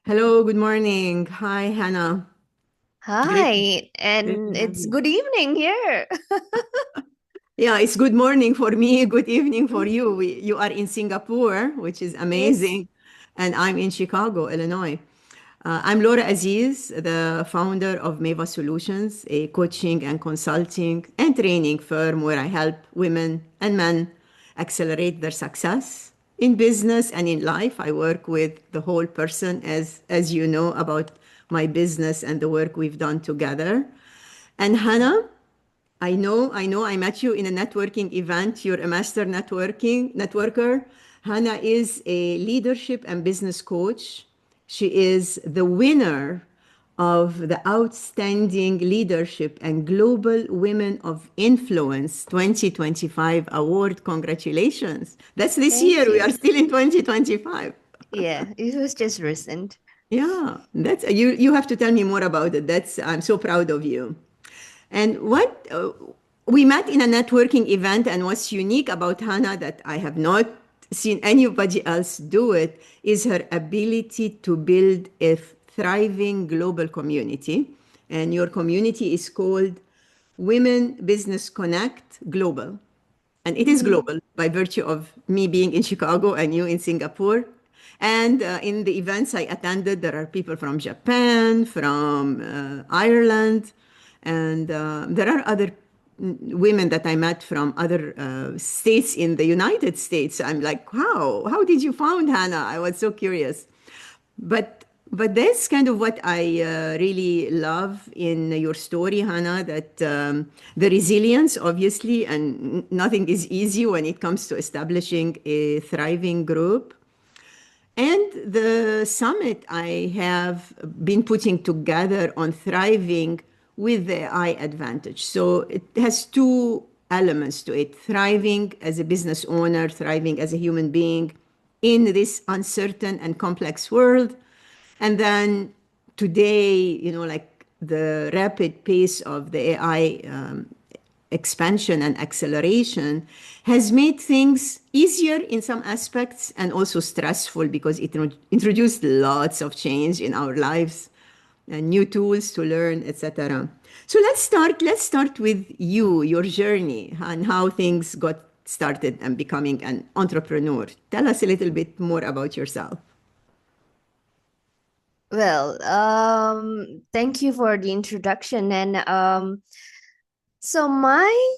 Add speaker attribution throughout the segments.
Speaker 1: Hello, good morning. Hi, Hannah. Great,
Speaker 2: Hi,
Speaker 1: great to
Speaker 2: and
Speaker 1: have
Speaker 2: it's
Speaker 1: you.
Speaker 2: good evening here.
Speaker 1: Yeah, it's good morning for me, good evening for you. You are in Singapore, which is
Speaker 2: Yes.
Speaker 1: amazing, and I'm in Chicago, Illinois. I'm Laura Aziz, the founder of Meva Solutions, a coaching and consulting and training firm where I help women and men accelerate their success in business and in life. I work with the whole person, as you know about my business and the work we've done together. And Hannah, I know, I met you in a networking event. You're a master networker. Hannah is a leadership and business coach. She is the winner of the Outstanding Leadership and Global Women of Influence 2025 award. Congratulations. That's this
Speaker 2: Thank
Speaker 1: year. We are
Speaker 2: you.
Speaker 1: still in 2025.
Speaker 2: Yeah, it was just recent.
Speaker 1: Yeah, that's you have to tell me more about it. That's I'm so proud of you. And what we met in a networking event, and what's unique about Hannah that I have not seen anybody else do it is her ability to build a thriving global community. And your community is called Women Business Connect Global. And it is
Speaker 2: Hmm.
Speaker 1: global by virtue of me being in Chicago and you in Singapore. And in the events I attended, there are people from Japan, from Ireland, and there are other women that I met from other states in the United States. I'm like, wow, how did you found Hannah? I was so curious. But that's kind of what I really love in your story, Hannah, that the resilience, obviously, and nothing is easy when it comes to establishing a thriving group. And the summit I have been putting together on thriving with the AI advantage. So it has two elements to it: thriving as a business owner, thriving as a human being in this uncertain and complex world. And then today, like the rapid pace of the AI expansion and acceleration has made things easier in some aspects and also stressful because it introduced lots of change in our lives and new tools to learn, etc. So let's start with your journey and how things got started and becoming an entrepreneur. Tell us a little bit more about yourself.
Speaker 2: Well, thank you for the introduction. And so my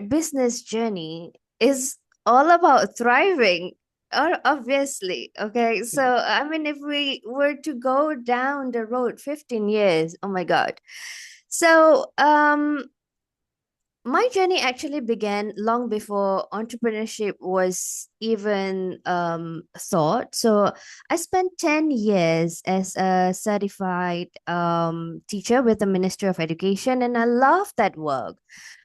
Speaker 2: business journey is all about thriving. Obviously, okay. So I mean, if we were to go down the road 15 years, oh my God. So my journey actually began long before entrepreneurship was even thought. So I spent 10 years as a certified teacher with the Ministry of Education, and I loved that work.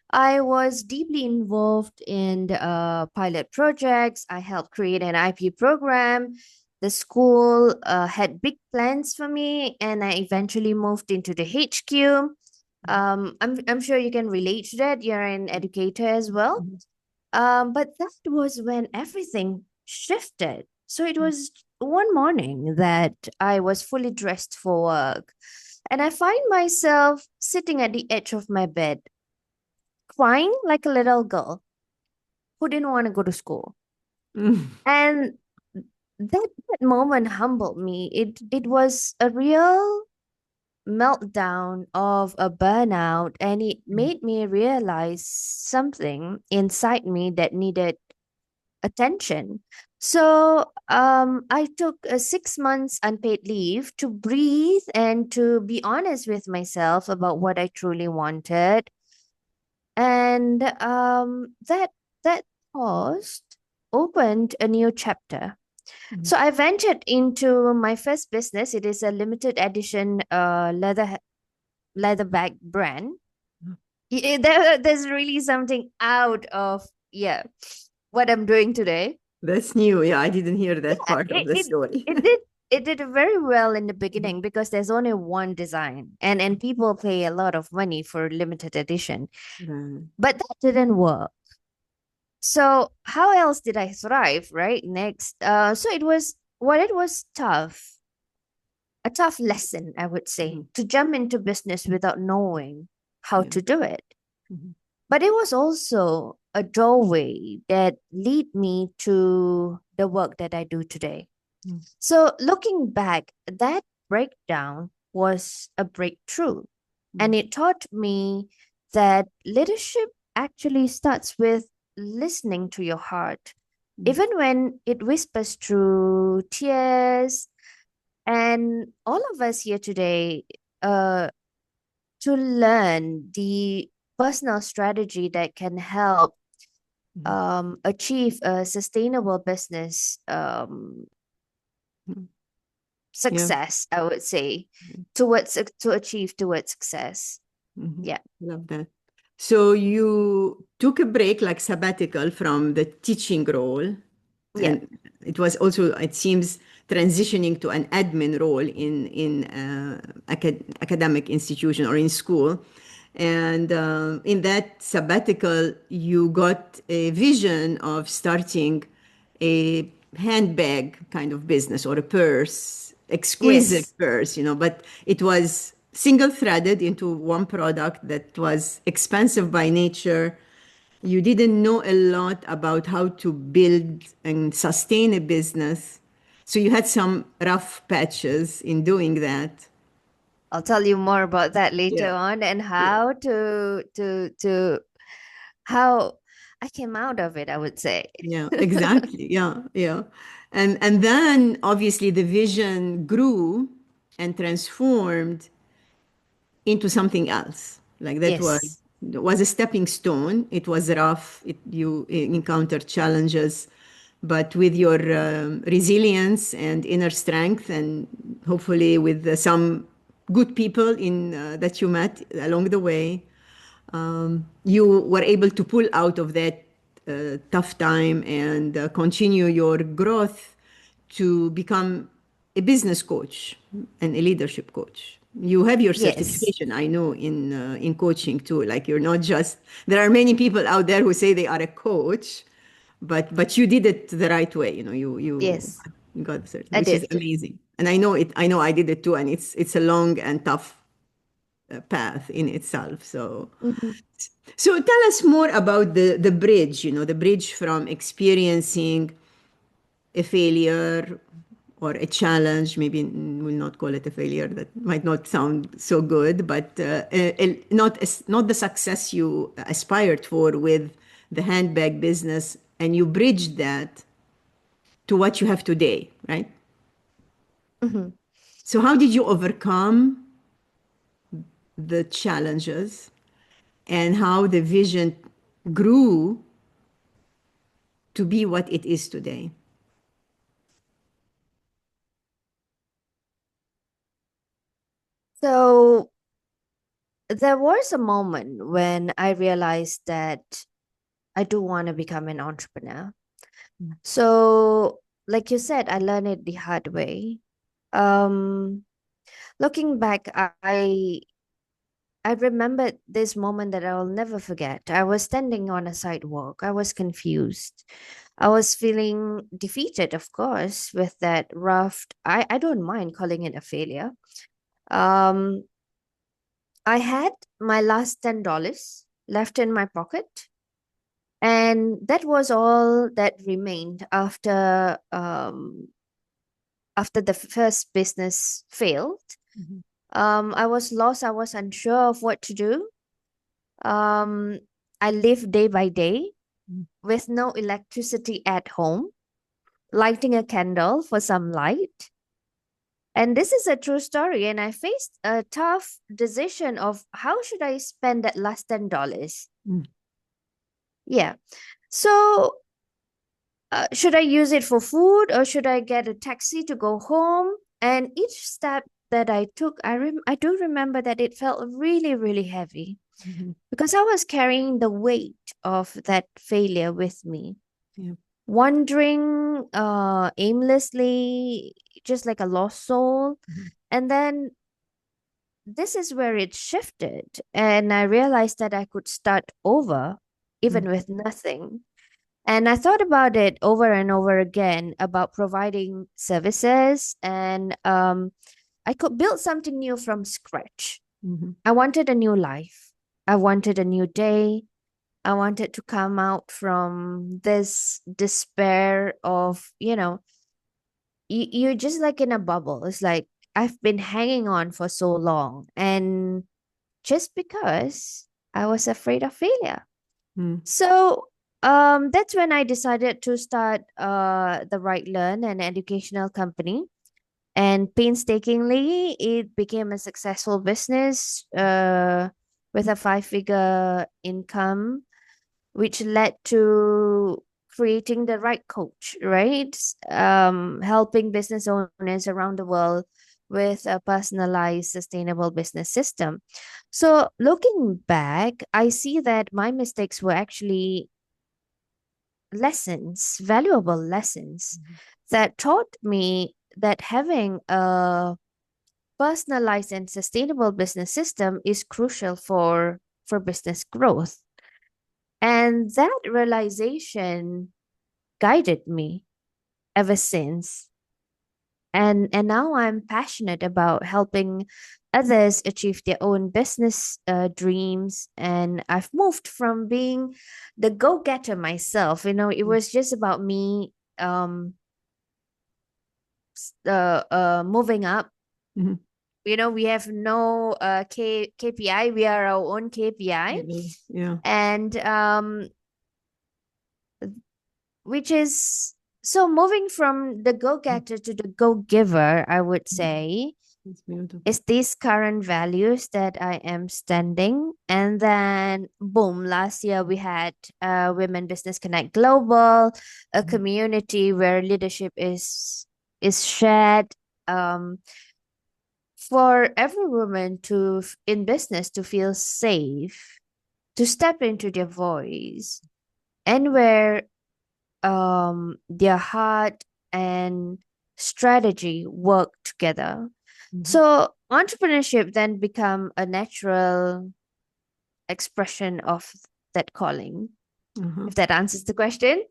Speaker 2: I was deeply involved in the pilot projects. I helped create an IP program. The school had big plans for me, and I eventually moved into the HQ. I'm sure you can relate to that. You're an educator as well. But that was when everything shifted. So it was one morning that I was fully dressed for work, and I find myself sitting at the edge of my bed, crying like a little girl who didn't want to go to school. And that moment humbled me. It was a real meltdown of a burnout, and it made me realize something inside me that needed attention. So I took a 6 months unpaid leave to breathe and to be honest with myself about what I truly wanted. And that pause opened a new chapter. So I ventured into my first business. It is a limited edition leather bag brand. There's really something out of, yeah, what I'm doing today.
Speaker 1: That's new. Yeah, I didn't hear that
Speaker 2: Yeah,
Speaker 1: part of the story.
Speaker 2: it did very well in the beginning because there's only one design, and people pay a lot of money for limited edition.
Speaker 1: Right.
Speaker 2: But that didn't work. So how else did I thrive, right? Next, so it was Well, it was tough, a tough lesson, I would say,
Speaker 1: Mhm.
Speaker 2: to jump into business without knowing how
Speaker 1: Yeah.
Speaker 2: to do it.
Speaker 1: Mhm.
Speaker 2: But it was also a doorway that lead me to the work that I do today.
Speaker 1: Mhm.
Speaker 2: So looking back, that breakdown was a breakthrough. And
Speaker 1: Mhm.
Speaker 2: it taught me that leadership actually starts with listening to your heart,
Speaker 1: Mhm.
Speaker 2: even when it whispers through tears. And all of us here today, uh, to learn the personal strategy that can help
Speaker 1: Mhm.
Speaker 2: achieve a sustainable business
Speaker 1: Mhm. Yeah.
Speaker 2: success, I would say,
Speaker 1: Mhm.
Speaker 2: to achieve towards success.
Speaker 1: Mhm.
Speaker 2: Yeah.
Speaker 1: Love that. So you took a break, like sabbatical, from the teaching role,
Speaker 2: Yeah.
Speaker 1: and it was also, it seems, transitioning to an admin role in academic institution or in school. And in that sabbatical, you got a vision of starting a handbag kind of business or a purse, exquisite
Speaker 2: Yes.
Speaker 1: purse, but it was single threaded into one product that was expensive by nature. You didn't know a lot about how to build and sustain a business. So you had some rough patches in doing that.
Speaker 2: I'll tell you more about that later
Speaker 1: Yeah.
Speaker 2: on and
Speaker 1: Yeah.
Speaker 2: how to how I came out of it, I would say.
Speaker 1: Yeah, exactly. Yeah, yeah. And then obviously the vision grew and transformed into something else. Like that
Speaker 2: Yes.
Speaker 1: was a stepping stone. It was rough. You encountered challenges, but with your resilience and inner strength, and hopefully with some good people in that you met along the way, you were able to pull out of that tough time and continue your growth to become a business coach and a leadership coach. You have your
Speaker 2: Yes.
Speaker 1: certification, I know, in coaching too. Like you're not just. There are many people out there who say they are a coach, but you did it the right way.
Speaker 2: Yes.
Speaker 1: You got the certification,
Speaker 2: I
Speaker 1: which is
Speaker 2: did.
Speaker 1: amazing. And I know it. I know I did it too, and it's a long and tough path in itself.
Speaker 2: Mhm.
Speaker 1: So tell us more about the bridge, the bridge from experiencing a failure or a challenge. Maybe we'll not call it a failure. That might not sound so good, but not the success you aspired for with the handbag business, and you bridged that to what you have today, right?
Speaker 2: Mhm.
Speaker 1: So how did you overcome the challenges and how the vision grew to be what it is today?
Speaker 2: So there was a moment when I realized that I do want to become an entrepreneur. So, like you said, I learned it the hard way. Um, Looking back, I remembered this moment that I will never forget. I was standing on a sidewalk. I was confused. I was feeling defeated, of course, with that rough. I don't mind calling it a failure. Um, I had my last $10 left in my pocket, and that was all that remained after the first business failed.
Speaker 1: Mhm.
Speaker 2: I was lost. I was unsure of what to do. Um, I lived day by day with no electricity at home, lighting a candle for some light. And this is a true story. And I faced a tough decision of how should I spend that last $10?
Speaker 1: Mm.
Speaker 2: Yeah. So, should I use it for food or should I get a taxi to go home? And each step that I took, I do remember that it felt really, really heavy
Speaker 1: Mhm.
Speaker 2: because I was carrying the weight of that failure with me,
Speaker 1: Yeah.
Speaker 2: wandering aimlessly, just like a lost soul.
Speaker 1: Mhm.
Speaker 2: And then this is where it shifted, and I realized that I could start over even
Speaker 1: Mm.
Speaker 2: with nothing. And I thought about it over and over again about providing services, and I could build something new from scratch.
Speaker 1: Mhm.
Speaker 2: I wanted a new life. I wanted a new day. I wanted to come out from this despair of, you're just like in a bubble. It's like I've been hanging on for so long, and just because I was afraid of failure.
Speaker 1: Mm.
Speaker 2: So that's when I decided to start the Right Learn, an educational company. And painstakingly, it became a successful business with a five-figure income, which led to creating the right coach, right? Helping business owners around the world with a personalized, sustainable business system. So, looking back, I see that my mistakes were actually lessons, valuable lessons that taught me that having a personalized and sustainable business system is crucial for business growth. And that realization guided me ever since. And now I'm passionate about helping others achieve their own business dreams. And I've moved from being the go-getter myself. It was just about me moving up.
Speaker 1: Mhm.
Speaker 2: We have no KPI. We are our own KPI.
Speaker 1: Yeah.
Speaker 2: And which is so moving from the go-getter to the go-giver, I would say,
Speaker 1: It's beautiful.
Speaker 2: is these current values that I am standing. And then boom, last year we had Women Business Connect Global, a community where leadership is shared, um, for every woman in business to feel safe, to step into their voice, and where their heart and strategy work together.
Speaker 1: Mhm.
Speaker 2: So entrepreneurship then become a natural expression of that calling,
Speaker 1: Uh-huh.
Speaker 2: if that answers the question.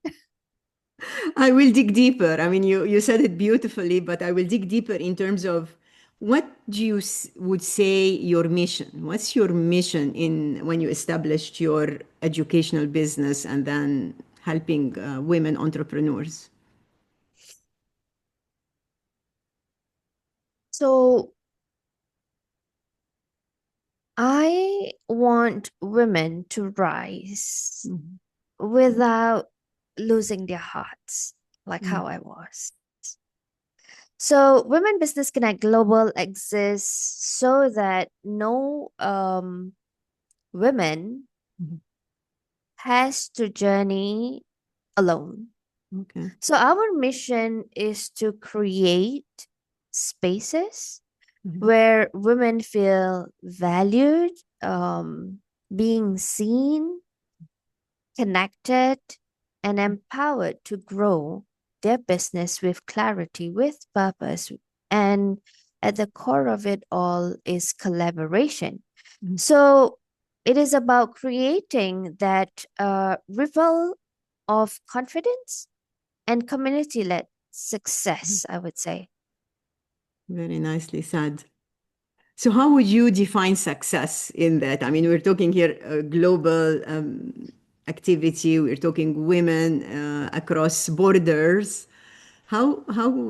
Speaker 1: I will dig deeper. I mean, you said it beautifully, but I will dig deeper in terms of what do you would say your mission? What's your mission in when you established your educational business and then helping women entrepreneurs?
Speaker 2: So I want women to rise
Speaker 1: Mhm.
Speaker 2: without losing their hearts, like
Speaker 1: Mhm.
Speaker 2: how I was. So Women Business Connect Global exists so that no women
Speaker 1: Mhm.
Speaker 2: has to journey alone.
Speaker 1: Okay.
Speaker 2: So our mission is to create spaces
Speaker 1: Mhm.
Speaker 2: where women feel valued, being seen, connected, and empowered to grow their business with clarity, with purpose. And at the core of it all is collaboration.
Speaker 1: Mhm.
Speaker 2: So it is about creating that ripple of confidence and community led success, I would say.
Speaker 1: Very nicely said. So, how would you define success in that? I mean, we're talking here global activity. We're talking women across borders. How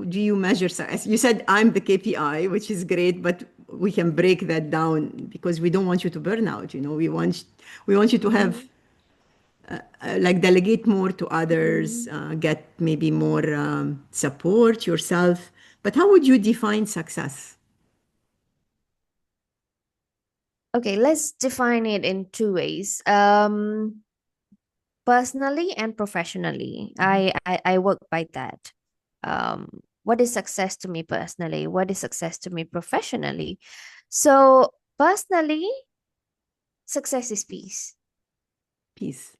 Speaker 1: do you measure success? You said I'm the KPI, which is great, but we can break that down because we don't want you to burn out. We want you to have like delegate more to others, get maybe more support yourself. But how would you define success?
Speaker 2: Okay, let's define it in two ways. Personally and professionally. I work by that. What is success to me personally? What is success to me professionally? So personally, success is peace.
Speaker 1: Peace.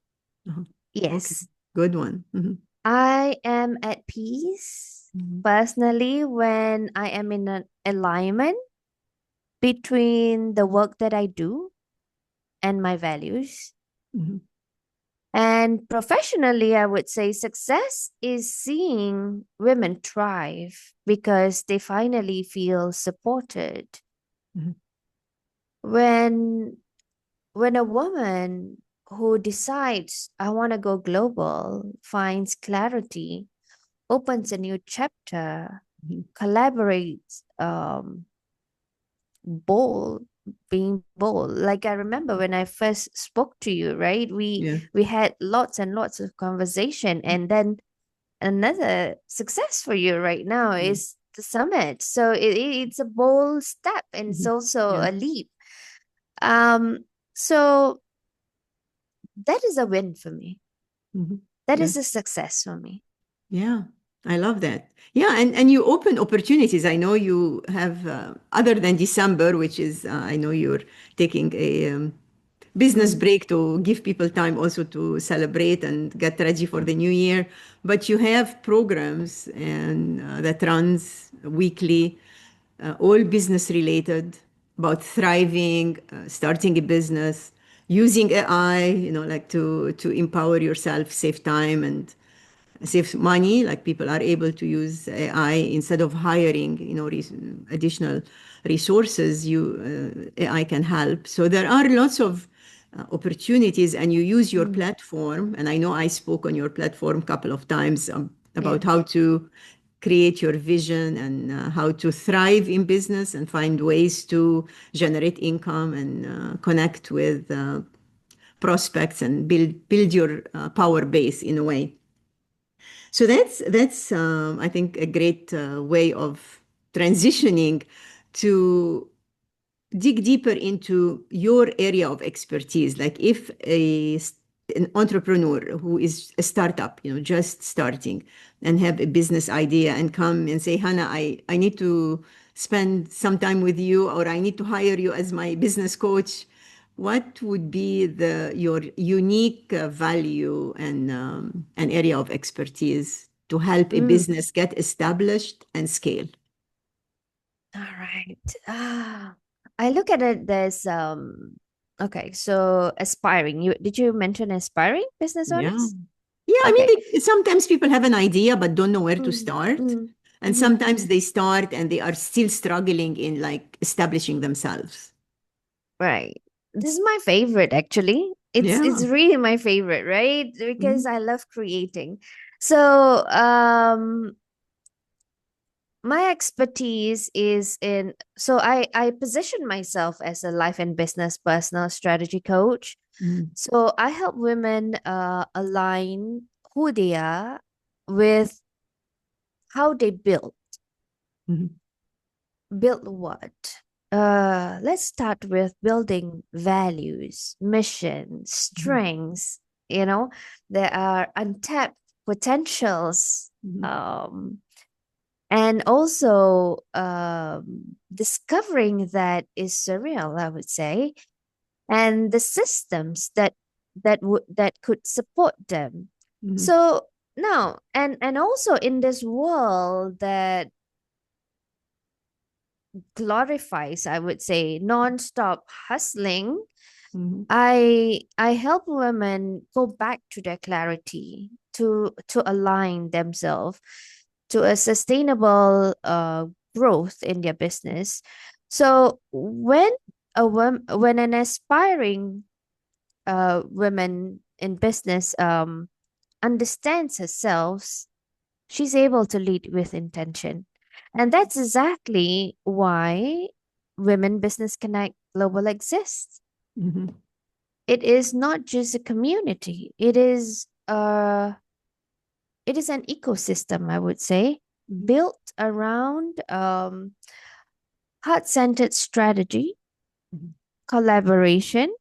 Speaker 1: Uh-huh. Okay,
Speaker 2: Yes.
Speaker 1: good one. Mhm.
Speaker 2: I am at peace
Speaker 1: Mhm.
Speaker 2: personally when I am in an alignment between the work that I do and my values.
Speaker 1: Mhm.
Speaker 2: And professionally, I would say success is seeing women thrive because they finally feel supported.
Speaker 1: Mhm.
Speaker 2: When when a woman who decides I want to go global finds clarity, opens a new chapter,
Speaker 1: Mhm.
Speaker 2: collaborates, bold, being bold. Like I remember when I first spoke to you, right?
Speaker 1: Yeah.
Speaker 2: We had lots and lots of conversation, and then another success for you right now
Speaker 1: Yeah.
Speaker 2: is the summit. So it's a bold step, and it's
Speaker 1: Mhm.
Speaker 2: also
Speaker 1: Yeah.
Speaker 2: a leap. Um, so that is a win for me.
Speaker 1: Mhm.
Speaker 2: That
Speaker 1: Yeah.
Speaker 2: is a success for me.
Speaker 1: Yeah, I love that. Yeah, and you open opportunities. I know you have other than December, which is I know you're taking a business
Speaker 2: Mm,
Speaker 1: break to give people time also to celebrate and get ready for the new year. But you have programs and that runs weekly, all business related, about thriving, starting a business, using AI, like to empower yourself, save time and save money. Like people are able to use AI instead of hiring, additional resources. AI can help. So there are lots of opportunities, and you use your
Speaker 2: mm,
Speaker 1: platform. And I know I spoke on your platform a couple of times
Speaker 2: yeah.
Speaker 1: about how to create your vision and how to thrive in business and find ways to generate income and connect with prospects and build your power base in a way. So that's I think a great way of transitioning to dig deeper into your area of expertise. Like if an entrepreneur who is a startup, just starting and have a business idea and come and say, Hannah, I need to spend some time with you, or I need to hire you as my business coach. What would be your unique value and an area of expertise to help a
Speaker 2: Mm,
Speaker 1: business get established and scale?
Speaker 2: all right. I look at it as okay, so aspiring. You mention aspiring business
Speaker 1: Yeah.
Speaker 2: owners?
Speaker 1: Yeah, I mean,
Speaker 2: Okay.
Speaker 1: sometimes people have an idea but don't know where to
Speaker 2: Mm,
Speaker 1: start.
Speaker 2: mm,
Speaker 1: And
Speaker 2: mm-hmm.
Speaker 1: sometimes they start and they are still struggling in like establishing themselves.
Speaker 2: Right. This is my favorite actually. It's
Speaker 1: Yeah.
Speaker 2: really my favorite, right? Because
Speaker 1: Mhm.
Speaker 2: I love creating. So, my expertise is in so I position myself as a life and business personal strategy coach.
Speaker 1: Mhm.
Speaker 2: So I help women align who they are with how they
Speaker 1: Mhm.
Speaker 2: build what. Let's start with building values, mission,
Speaker 1: Mhm.
Speaker 2: strengths. You know, there are untapped potentials.
Speaker 1: Mhm.
Speaker 2: And also discovering that is surreal, I would say, and the systems that could support them.
Speaker 1: Mhm.
Speaker 2: So now, and also in this world that glorifies, I would say, non-stop hustling,
Speaker 1: Mhm.
Speaker 2: I help women go back to their clarity, to align themselves to a sustainable growth in their business. So when an aspiring woman in business understands herself, she's able to lead with intention. And that's exactly why Women Business Connect Global exists.
Speaker 1: Mhm.
Speaker 2: It is not just a community. It is an ecosystem, I would say, built around heart-centered strategy,
Speaker 1: Mhm.
Speaker 2: collaboration,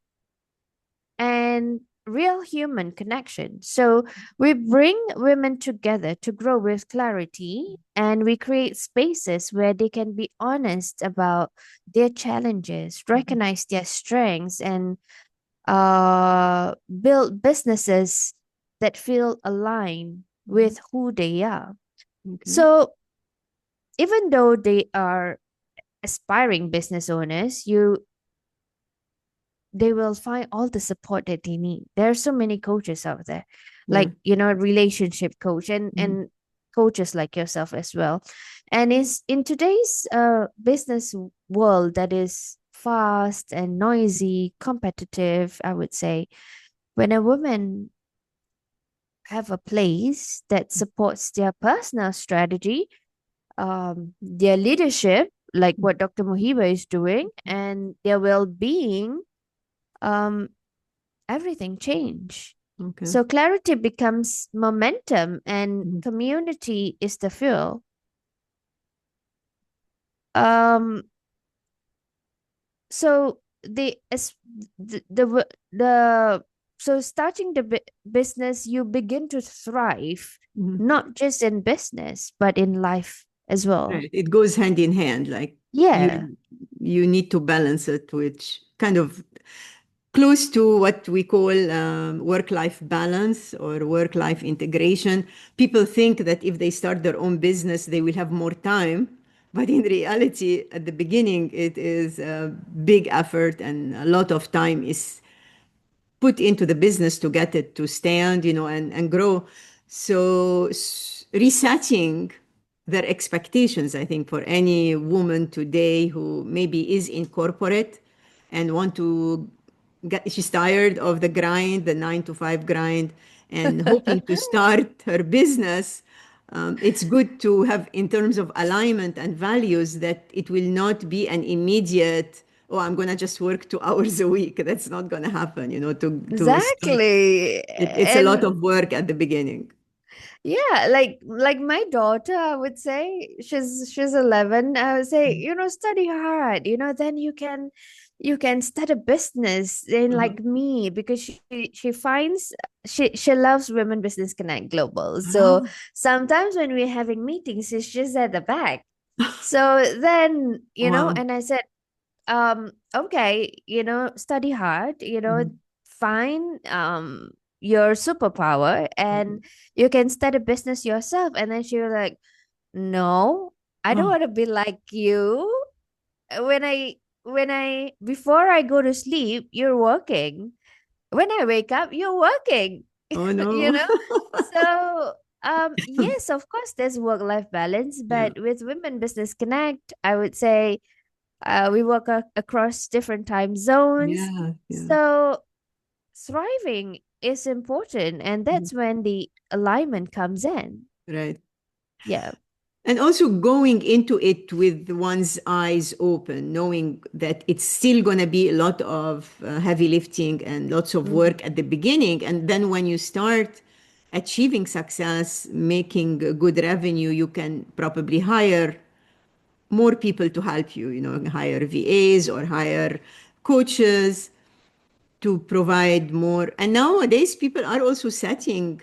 Speaker 2: and real human connection. So we bring women together to grow with clarity, and we create spaces where they can be honest about their challenges,
Speaker 1: Mhm.
Speaker 2: recognize their strengths, and build businesses that feel aligned
Speaker 1: Mhm.
Speaker 2: with who they are.
Speaker 1: Okay.
Speaker 2: So even though they are aspiring business owners, they will find all the support that they need. There are so many coaches out there,
Speaker 1: Yeah.
Speaker 2: like, relationship coach
Speaker 1: Mhm.
Speaker 2: and coaches like yourself as well. And is in today's business world that is fast and noisy, competitive, I would say, when a woman have a place that supports their personal strategy, their leadership, like what Dr. Mohiba is doing, and their well-being, um, everything change.
Speaker 1: Okay.
Speaker 2: So clarity becomes momentum, and
Speaker 1: Mhm.
Speaker 2: community is the fuel. Um, so the as the so starting the business, you begin to thrive,
Speaker 1: Mhm.
Speaker 2: not just in business but in life as well.
Speaker 1: Right. It goes hand in hand. Like
Speaker 2: Yeah.
Speaker 1: you need to balance it, which kind of close to what we call work-life balance or work-life integration. People think that if they start their own business, they will have more time. But in reality, at the beginning, it is a big effort and a lot of time is put into the business to get it to stand, and grow. So resetting their expectations, I think, for any woman today who maybe is in corporate and want to she's tired of the grind, the 9 to 5 grind, and hoping to start her business. It's good to have in terms of alignment and values that it will not be an immediate, oh, I'm gonna just work 2 hours a week. That's not gonna happen, to start.
Speaker 2: Exactly.
Speaker 1: It's a lot
Speaker 2: And
Speaker 1: of work at the beginning.
Speaker 2: yeah, like my daughter, I would say she's 11. I would say, study hard, then you can start a business. And
Speaker 1: Uh-huh.
Speaker 2: like me, because she finds she loves Women Business Connect Global. So
Speaker 1: Oh,
Speaker 2: sometimes when we're having meetings, she's just at the back. So then,
Speaker 1: wow.
Speaker 2: and I said, okay, study hard,
Speaker 1: Mhm.
Speaker 2: find your superpower, and you can start a business yourself. And then she was like, no, I don't
Speaker 1: Oh,
Speaker 2: want to be like you. When I before I go to sleep, you're working. When I wake up, you're working.
Speaker 1: oh
Speaker 2: you
Speaker 1: no.
Speaker 2: know so yes, of course there's work life balance,
Speaker 1: Yeah,
Speaker 2: but with Women Business Connect, I would say, we work across different time zones.
Speaker 1: yeah, yeah.
Speaker 2: So thriving is important. And
Speaker 1: Mhm.
Speaker 2: that's when the alignment comes in.
Speaker 1: Right.
Speaker 2: Yeah.
Speaker 1: And also going into it with one's eyes open, knowing that it's still going to be a lot of heavy lifting and lots of
Speaker 2: Mm.
Speaker 1: work at the beginning. And then when you start achieving success, making good revenue, you can probably hire more people to help you, hire VAs or hire coaches to provide more. And nowadays, people are also setting,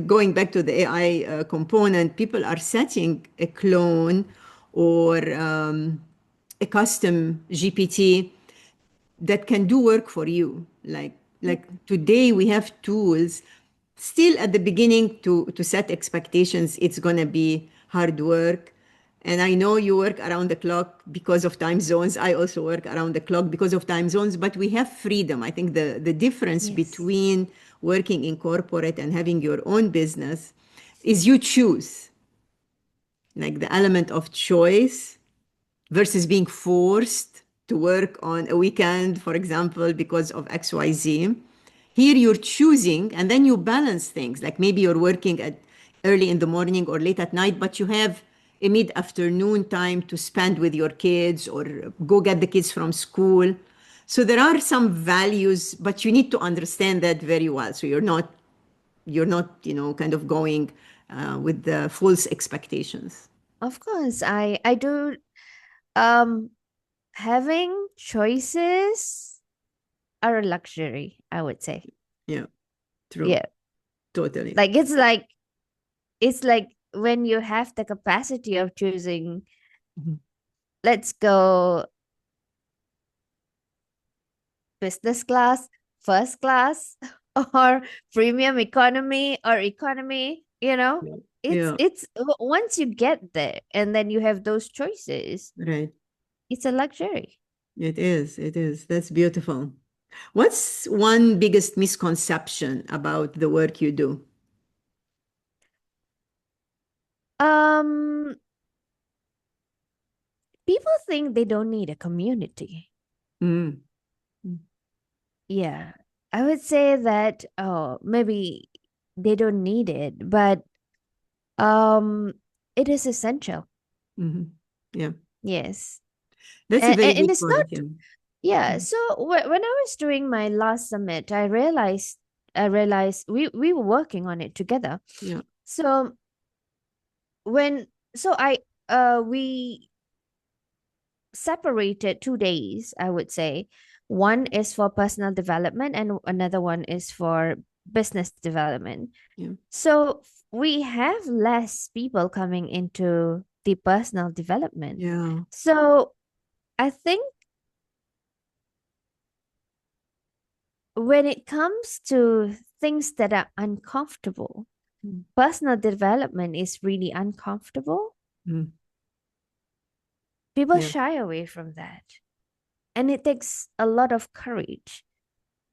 Speaker 1: going back to the AI component, people are setting a clone or a custom GPT that can do work for you. Like today we have tools. Still at the beginning, to set expectations, it's going to be hard work. And I know you work around the clock because of time zones. I also work around the clock because of time zones, but we have freedom. I think the difference
Speaker 2: Yes.
Speaker 1: between working in corporate and having your own business is you choose, like the element of choice versus being forced to work on a weekend, for example, because of XYZ. Here you're choosing and then you balance things. Like maybe you're working at early in the morning or late at night, but you have a mid-afternoon time to spend with your kids or go get the kids from school. So there are some values, but you need to understand that very well. So you're not, kind of going with the false expectations.
Speaker 2: Of course, I do. um Having choices are a luxury, I would say.
Speaker 1: Yeah, true.
Speaker 2: Yeah.
Speaker 1: Totally.
Speaker 2: Like it's like when you have the capacity of choosing,
Speaker 1: Mhm.
Speaker 2: let's go business class, first class, or premium economy or economy,
Speaker 1: Yeah.
Speaker 2: it's
Speaker 1: Yeah,
Speaker 2: it's once you get there and then you have those choices,
Speaker 1: right.
Speaker 2: it's a luxury.
Speaker 1: It is. It is. That's beautiful. What's one biggest misconception about the work you do?
Speaker 2: Um, People think they don't need a community.
Speaker 1: Mm,
Speaker 2: Yeah. I would say that, oh, maybe they don't need it, but um it is essential.
Speaker 1: mhm. Yeah,
Speaker 2: Yes.
Speaker 1: that's a very
Speaker 2: And
Speaker 1: good
Speaker 2: it's not,
Speaker 1: point. Yeah.
Speaker 2: yeah.
Speaker 1: Mm.
Speaker 2: So when I was doing my last summit, I realized we were working on it together.
Speaker 1: Yeah.
Speaker 2: So when so I we separated 2 days, I would say. One is for personal development and another one is for business development.
Speaker 1: Yeah.
Speaker 2: So we have less people coming into the personal development.
Speaker 1: Yeah.
Speaker 2: So I think when it comes to things that are uncomfortable,
Speaker 1: Mm.
Speaker 2: personal development is really uncomfortable.
Speaker 1: Mm.
Speaker 2: People
Speaker 1: Yeah.
Speaker 2: shy away from that. And it takes a lot of courage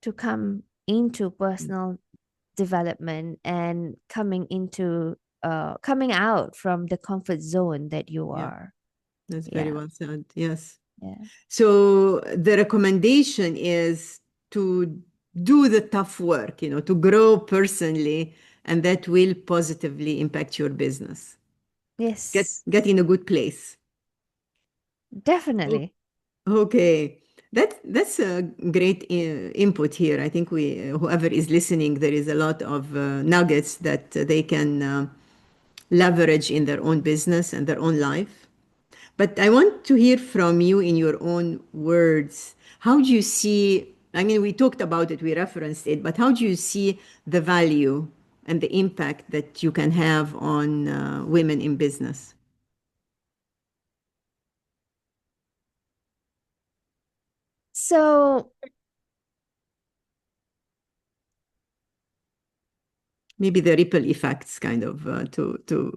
Speaker 2: to come into
Speaker 1: Mm.
Speaker 2: personal development and coming out from the comfort zone that you
Speaker 1: Yeah.
Speaker 2: are.
Speaker 1: That's very
Speaker 2: Yeah.
Speaker 1: well said. Yes.
Speaker 2: Yeah.
Speaker 1: So the recommendation is to do the tough work, to grow personally, and that will positively impact your business.
Speaker 2: Yes,
Speaker 1: Get in a good place.
Speaker 2: definitely.
Speaker 1: Okay, that's a great input here. I think we, whoever is listening, there is a lot of nuggets that they can leverage in their own business and their own life. But I want to hear from you in your own words. How do you see? I mean, we talked about it, we referenced it, but how do you see the value and the impact that you can have on women in business?
Speaker 2: So,
Speaker 1: Maybe the ripple effects, kind of, to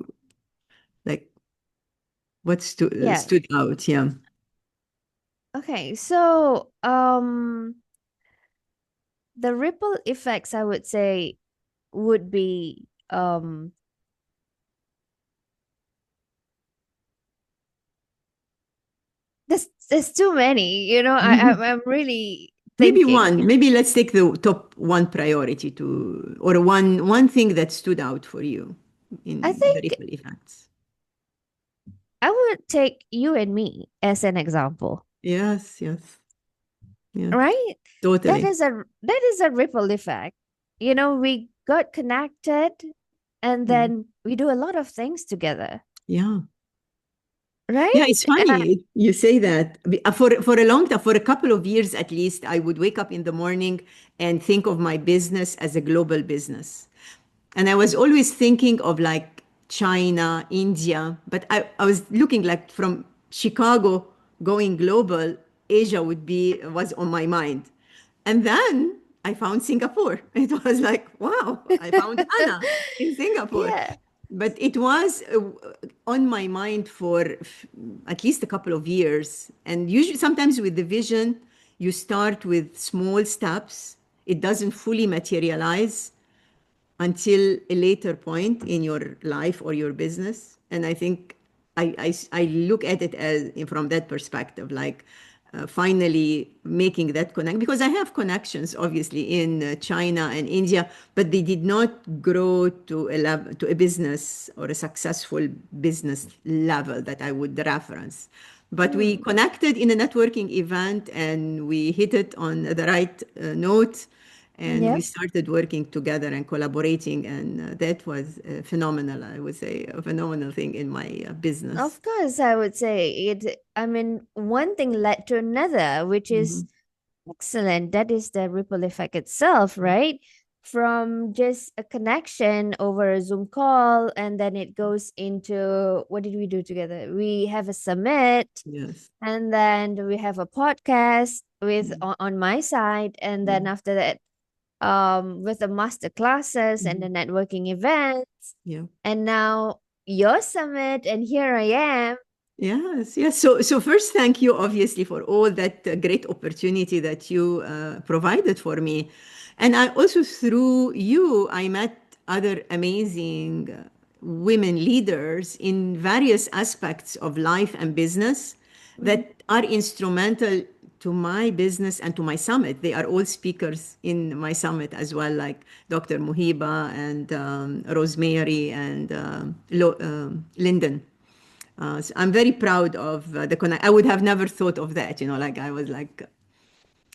Speaker 1: like what
Speaker 2: yeah.
Speaker 1: stood out. Yeah.
Speaker 2: Okay. So, the ripple effects, I would say, would be there's too many, I'm really
Speaker 1: Maybe
Speaker 2: thinking.
Speaker 1: one. Maybe let's take the top one priority to, or one thing that stood out for you
Speaker 2: I
Speaker 1: in the
Speaker 2: think
Speaker 1: ripple effects.
Speaker 2: I would take you and me as an example,
Speaker 1: Yes, yes, yeah,
Speaker 2: right? That
Speaker 1: totally.
Speaker 2: is a ripple effect. We got connected and
Speaker 1: Yeah,
Speaker 2: then we do a lot of things together,
Speaker 1: yeah, yeah.
Speaker 2: right?
Speaker 1: It's funny you say that. For a long time, for a couple of years at least, I would wake up in the morning and think of my business as a global business. And I was always thinking of like China, India, but I was looking like from Chicago going global, Asia was on my mind. And then I found Singapore. It was like, wow, I found Hana in Singapore.
Speaker 2: Yeah.
Speaker 1: But it was on my mind for at least a couple of years. And usually, sometimes with the vision, you start with small steps. It doesn't fully materialize until a later point in your life or your business. And I think I look at it as from that perspective, like finally making that connect, because I have connections obviously in China and India, but they did not grow to to a business or a successful business level that I would reference. But we
Speaker 2: Hmm.
Speaker 1: connected in a networking event and we hit it on the right note, and we
Speaker 2: Yep.
Speaker 1: started working together and collaborating, and that was phenomenal. I would say a phenomenal thing in my business.
Speaker 2: Of course, I would say it. I mean, one thing led to another, which is
Speaker 1: Mhm.
Speaker 2: excellent. That is the ripple effect itself, right? From just a connection over a Zoom call, and then it goes into what did we do together? We have a summit,
Speaker 1: Yes.
Speaker 2: and then we have a podcast with
Speaker 1: Yeah.
Speaker 2: on my side, and
Speaker 1: Yeah.
Speaker 2: then after that, with the master classes and the
Speaker 1: Mhm.
Speaker 2: networking events,
Speaker 1: Yeah.
Speaker 2: and now your summit, and here I am.
Speaker 1: Yes, yes. So first, thank you, obviously, for all that great opportunity that you provided for me. And I also, through you, I met other amazing women leaders in various aspects of life and business
Speaker 2: Mhm.
Speaker 1: that are instrumental to my business and to my summit. They are all speakers in my summit as well, like Dr. Muhiba and Rosemary and Lyndon. So I'm very proud of the connect. I would have never thought of that, like I was like,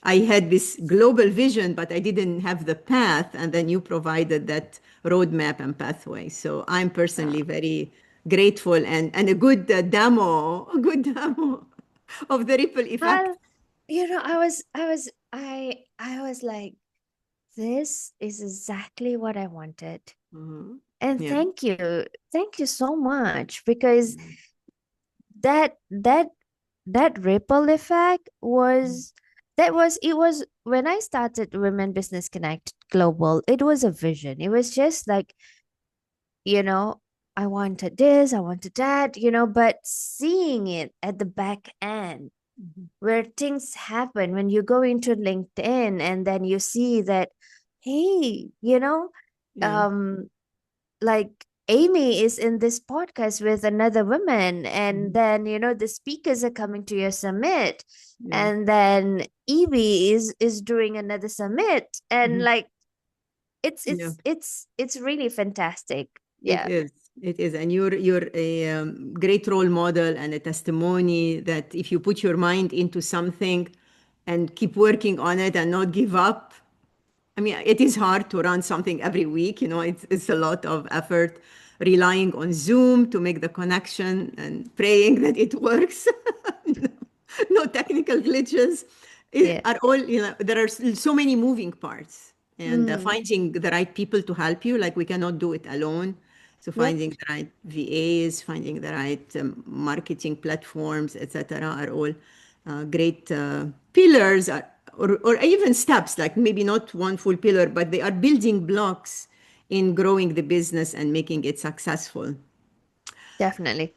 Speaker 1: I had this global vision, but I didn't have the path. And then you provided that roadmap and pathway. So I'm personally
Speaker 2: Oh.
Speaker 1: very grateful and a good demo of the ripple effect.
Speaker 2: Well, I was like, this is exactly what I wanted.
Speaker 1: Mhm.
Speaker 2: And
Speaker 1: Yeah.
Speaker 2: thank you so much, because that that that ripple effect was, it was when I started Women Business Connect Global. It was a vision. It was just like, you know, I wanted this, I wanted that, but seeing it at the back end
Speaker 1: Mhm.
Speaker 2: where things happen when you go into LinkedIn and then you see that, hey,
Speaker 1: Yeah.
Speaker 2: um, like Amy is in this podcast with another woman, and
Speaker 1: Mhm.
Speaker 2: then the speakers are coming to your summit,
Speaker 1: Yeah.
Speaker 2: and then Evie is doing another summit, and
Speaker 1: Mhm.
Speaker 2: like it's
Speaker 1: Yeah.
Speaker 2: it's it's it's really fantastic.
Speaker 1: It
Speaker 2: Yeah.
Speaker 1: is. It is. And you're a great role model and a testimony that if you put your mind into something and keep working on it and not give up. I mean, it is hard to run something every week. It's a lot of effort relying on Zoom to make the connection and praying that it works. No technical glitches.
Speaker 2: Yeah.
Speaker 1: Are all, there are so many moving parts, and
Speaker 2: Mm.
Speaker 1: finding the right people to help you, like we cannot do it alone. So
Speaker 2: Yep.
Speaker 1: finding the right VAs, finding the right marketing platforms, etc., are all great pillars, or even steps, like maybe not one full pillar, but they are building blocks in growing the business and making it successful.
Speaker 2: Definitely.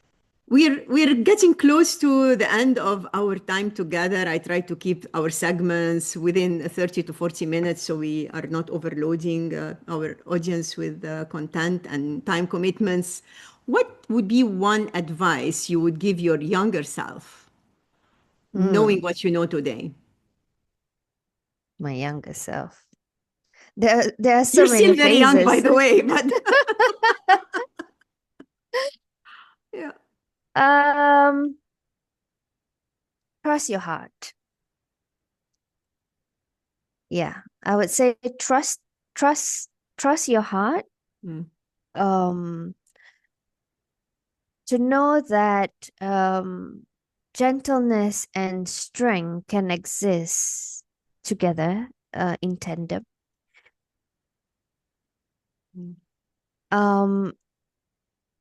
Speaker 1: We're getting close to the end of our time together. I try to keep our segments within 30 to 40 minutes so we are not overloading our audience with content and time commitments. What would be one advice you would give your younger self, knowing
Speaker 2: Mm.
Speaker 1: what you know today?
Speaker 2: My younger self. There are
Speaker 1: You're
Speaker 2: so many
Speaker 1: still very young, by
Speaker 2: phases.
Speaker 1: the way, but yeah.
Speaker 2: um, Cross your heart. Yeah, I would say trust, trust your heart.
Speaker 1: Mm,
Speaker 2: Um, to know that gentleness and strength can exist together, in tandem.
Speaker 1: mm,
Speaker 2: Um,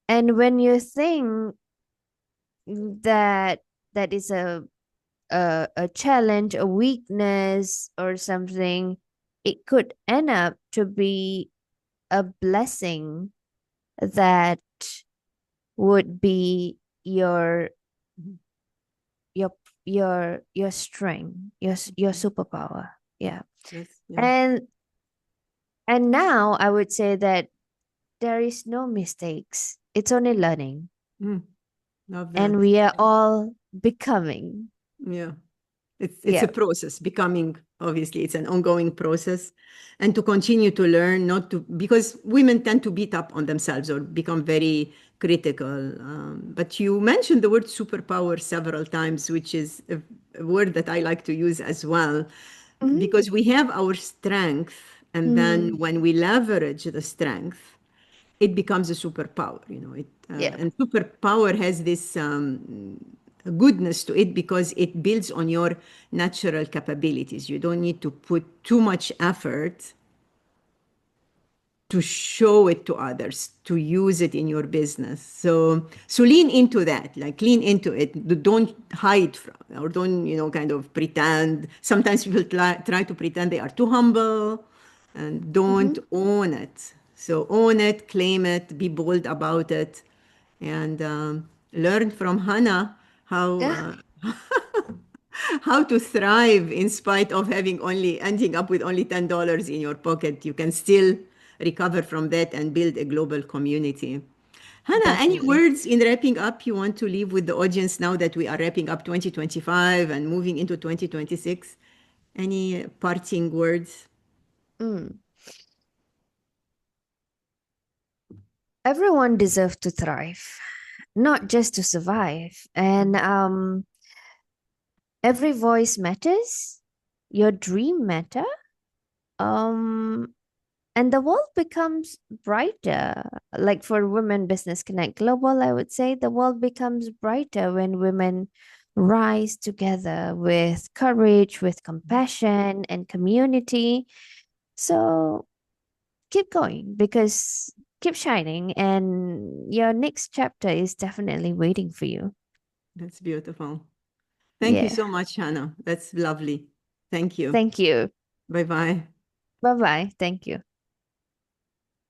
Speaker 2: and when you think that that is a challenge, a weakness, or something, it could end up to be a blessing that would be
Speaker 1: mhm.
Speaker 2: your your strength, your
Speaker 1: Okay.
Speaker 2: superpower. Yeah.
Speaker 1: Yes, yeah.
Speaker 2: and and now I would say that there is no mistakes, it's only learning,
Speaker 1: Mm, love
Speaker 2: and
Speaker 1: that.
Speaker 2: we are all becoming.
Speaker 1: Yeah. It's a
Speaker 2: Yeah.
Speaker 1: process. Becoming, obviously, it's an ongoing process, and to continue to learn, not to, because women tend to beat up on themselves or become very critical. But you mentioned the word superpower several times, which is a word that I like to use as well,
Speaker 2: Mhm.
Speaker 1: because we have our strength, and then
Speaker 2: Mm.
Speaker 1: when we leverage the strength, it becomes a superpower.
Speaker 2: Yeah.
Speaker 1: And superpower has this goodness to it because it builds on your natural capabilities. You don't need to put too much effort to show it to others, to use it in your business. So lean into that, like lean into it. Don't hide from, or don't, kind of pretend. Sometimes people try to pretend they are too humble and don't
Speaker 2: Mhm.
Speaker 1: own it. So own it, claim it, be bold about it. And learn from Hana how
Speaker 2: Yeah,
Speaker 1: how to thrive in spite of having only ending up with only $10 in your pocket. You can still recover from that and build a global community. Hannah, any
Speaker 2: definitely.
Speaker 1: words in wrapping up you want to leave with the audience now that we are wrapping up 2025 and moving into 2026? Any parting words?
Speaker 2: Mm. Everyone deserves to thrive, not just to survive. And every voice matters. Your dream matter. Um, and the world becomes brighter. Like for Women Business Connect Global, I would say the world becomes brighter when women rise together with courage, with compassion, and community. So keep going because keep shining, and your next chapter is definitely waiting for you.
Speaker 1: That's beautiful. Thank you
Speaker 2: Yeah.
Speaker 1: so much, Hannah. That's lovely. Thank you.
Speaker 2: Thank you.
Speaker 1: Bye bye.
Speaker 2: Bye bye. Thank you.